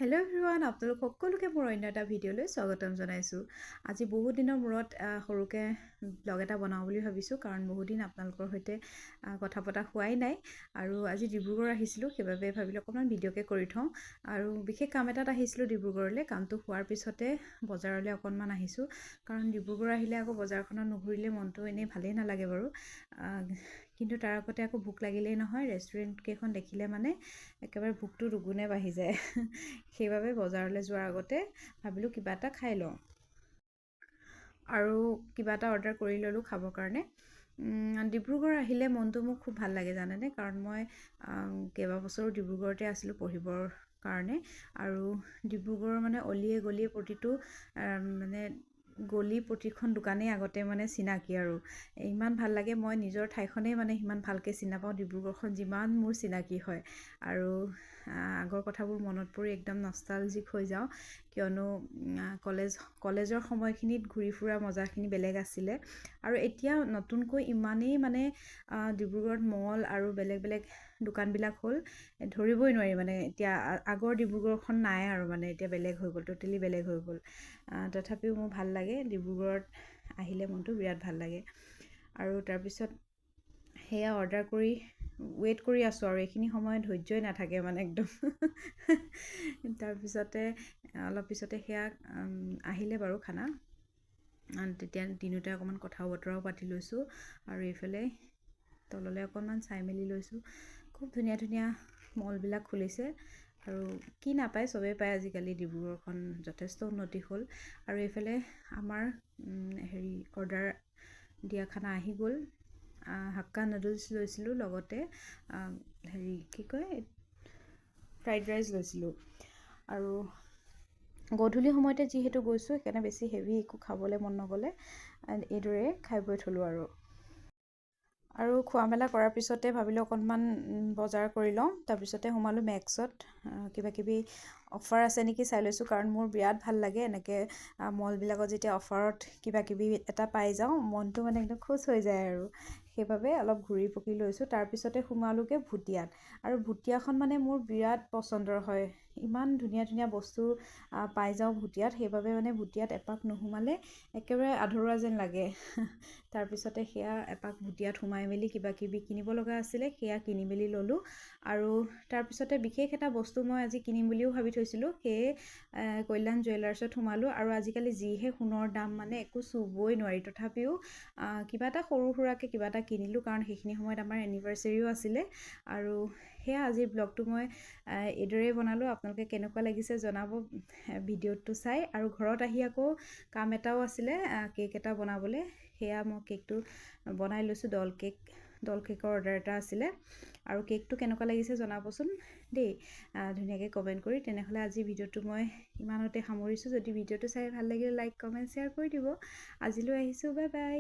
Hello' everyone, আপোনালোক সকলোকে মোৰ অন্য এটা ভিডিঅ'লৈ স্বাগতম জনাইছোঁ। আজি বহুত দিনৰ মূৰত সৰুকৈ ব্লগ এটা বনাওঁ বুলি ভাবিছোঁ, কাৰণ বহুত দিন আপোনালোকৰ সৈতে কথা পতা হোৱাই নাই। আৰু আজি ডিব্ৰুগড় আহিছিলোঁ, সেইবাবে ভাবিলোঁ অকণমান ভিডিঅ'কে কৰি থওঁ। আৰু বিশেষ কাম এটাত আহিছিলোঁ ডিব্ৰুগড়লৈ। কামটো হোৱাৰ পিছতে বজাৰলৈ অকণমান আহিছোঁ, কাৰণ ডিব্ৰুগড় আহিলে আকৌ বজাৰখনত নুঘূৰিলে মনটো এনেই ভালেই নালাগে বাৰু। কিন্তু তাৰ আগতে আকৌ ভোক লাগিলেই নহয়, ৰেষ্টুৰেণ্টকেইখন দেখিলে মানে একেবাৰে ভোকটো দুগুণে বাঢ়ি যায়। সেইবাবে বজাৰলৈ যোৱাৰ আগতে ভাবিলোঁ কিবা এটা খাই লওঁ, আৰু কিবা এটা অৰ্ডাৰ কৰি ল'লোঁ খাবৰ কাৰণে। ডিব্ৰুগড় আহিলে মনটো মোৰ খুব ভাল লাগে জানেনে, কাৰণ মই কেইবাবছৰো ডিব্ৰুগড়তে আছিলোঁ পঢ়িবৰ কাৰণে। আৰু ডিব্ৰুগড়ৰ মানে অলিয়ে গলিয়ে প্ৰতিটো মানে প্ৰতিখন দোকানেই আগতে মানে চিনাকি। আৰু ইমান ভাল লাগে, মই নিজৰ ঠাইখনেই মানে সিমান ভালকৈ চিনি নাপাওঁ, ডিব্ৰুগড়খন যিমান মোৰ চিনাকি হয়। আৰু আগৰ কথাবোৰ মনত পৰি একদম নষ্টালজিক হৈ যাওঁ, কিয়নো কলেজৰ সময়খিনিত ঘূৰি ফুৰা মজাখিনি বেলেগ আছিলে। আৰু এতিয়া নতুনকৈ ইমানেই মানে ডিব্ৰুগড়ত মল আৰু বেলেগ বেলেগ দোকানবিলাক হ'ল, ধৰিবই নোৱাৰি মানে। এতিয়া আগৰ ডিব্ৰুগড়খন নাই আৰু মানে, এতিয়া বেলেগ হৈ গ'ল, ট'টেলি বেলেগ হৈ গ'ল। তথাপিও মোৰ ভাল লাগে, ডিব্ৰুগড়ত আহিলে মনটো বিৰাট ভাল লাগে। আৰু তাৰপিছত সেয়া অৰ্ডাৰ কৰি ৱেইট কৰি আছোঁ, আৰু এইখিনি সময়ত ধৈৰ্যই নাথাকে মানে একদম। তাৰপিছতে অলপ পিছতে সেয়া আহিলে বাৰু খানা। তেতিয়া দিনতে অকণমান কথা বতৰাও পাতি লৈছোঁ, আৰু এইফালে তললৈ অকণমান চাই মেলি লৈছোঁ। খুব ধুনীয়া ধুনীয়া মলবিলাক খুলিছে, আৰু কি নাপায় চবেই পায় আজিকালি। ডিব্ৰুগড়খন যথেষ্ট উন্নতি হ'ল। আৰু এইফালে আমাৰ অৰ্ডাৰ দিয়া খানা আহি গ'ল। হাক্কা নুডলছ লৈছিলোঁ, লগতে ফ্ৰাইড ৰাইচ লৈছিলোঁ। আৰু গধূলি সময়তে যিহেতু গৈছোঁ, সেইকাৰণে বেছি হেভি একো খাবলৈ মন নগ'লে, এইদৰে খাই বৈ থলোঁ। আৰু খোৱা মেলা কৰাৰ পিছতে ভাবিলোঁ অকণমান বজাৰ কৰি লওঁ। তাৰপিছতে সোমালোঁ মেক্সত, কিবাকিবি অফাৰ আছে নেকি চাই লৈছোঁ, কাৰণ মোৰ বিৰাট ভাল লাগে এনেকৈ মলবিলাকত যেতিয়া অফাৰত কিবাকিবি এটা পাই যাওঁ, মনটো মানে একদম খুচ হৈ যায়। আৰু সেইবাবে অলপ ঘূৰি পকি লৈছোঁ। তাৰপিছতে সোমালোগৈ ভুটিয়াত। আৰু ভুটিয়াখন মানে মোৰ বিৰাট পচন্দৰ হয়, ইমান ধুনীয়া ধুনীয়া বস্তু পাই যাওঁ ভুটিয়াত। সেইবাবে মানে ভুটিয়াত এপাক নোসোমালে একেবাৰে আধৰুৱা যেন লাগে। তাৰপিছতে সেয়া এপাক ভুটিয়াত সোমাই মেলি কিবাকিবি কিনিব লগা আছিলে, সেয়া কিনি মেলি ল'লোঁ। আৰু তাৰপিছতে বিশেষ এটা বস্তু মই আজি কিনিম বুলিও ভাবি থৈছিলোঁ, সেয়ে কল্যাণ জুৱেলাৰ্ছত সোমালোঁ। আৰু আজিকালি যিহে সোণৰ দাম, মানে একো চুবই নোৱাৰি। তথাপিও কিবা এটা সৰু সুৰাকৈ কিবা এটা কিনিলোঁ, কাৰণ সেইখিনি সময়ত আমাৰ এনিভাৰ্চেৰিও আছিলে। আৰু সেয়া আজিৰ ব্লগটো মই এইদৰেই বনালোঁ। আপোনালোকে কেনেকুৱা লাগিছে জনাব ভিডিঅ'টো চাই। আৰু ঘৰত আহি আকৌ কাম এটাও আছিলে, কেক এটা বনাবলৈ। সেয়া মই কেকটো বনাই লৈছোঁ, ডল কেকৰ অৰ্ডাৰ এটা আছিলে। আৰু কেকটো কেনেকুৱা লাগিছে জনাবচোন দেই, ধুনীয়াকৈ কমেণ্ট কৰি। তেনেহ'লে আজি ভিডিঅ'টো মই ইমানতে সামৰিছোঁ। যদি ভিডিঅ'টো চাই ভাল লাগিলে লাইক, কমেণ্ট, শ্বেয়াৰ কৰি দিব। আজিলৈ আহিছোঁ, বাই বাই।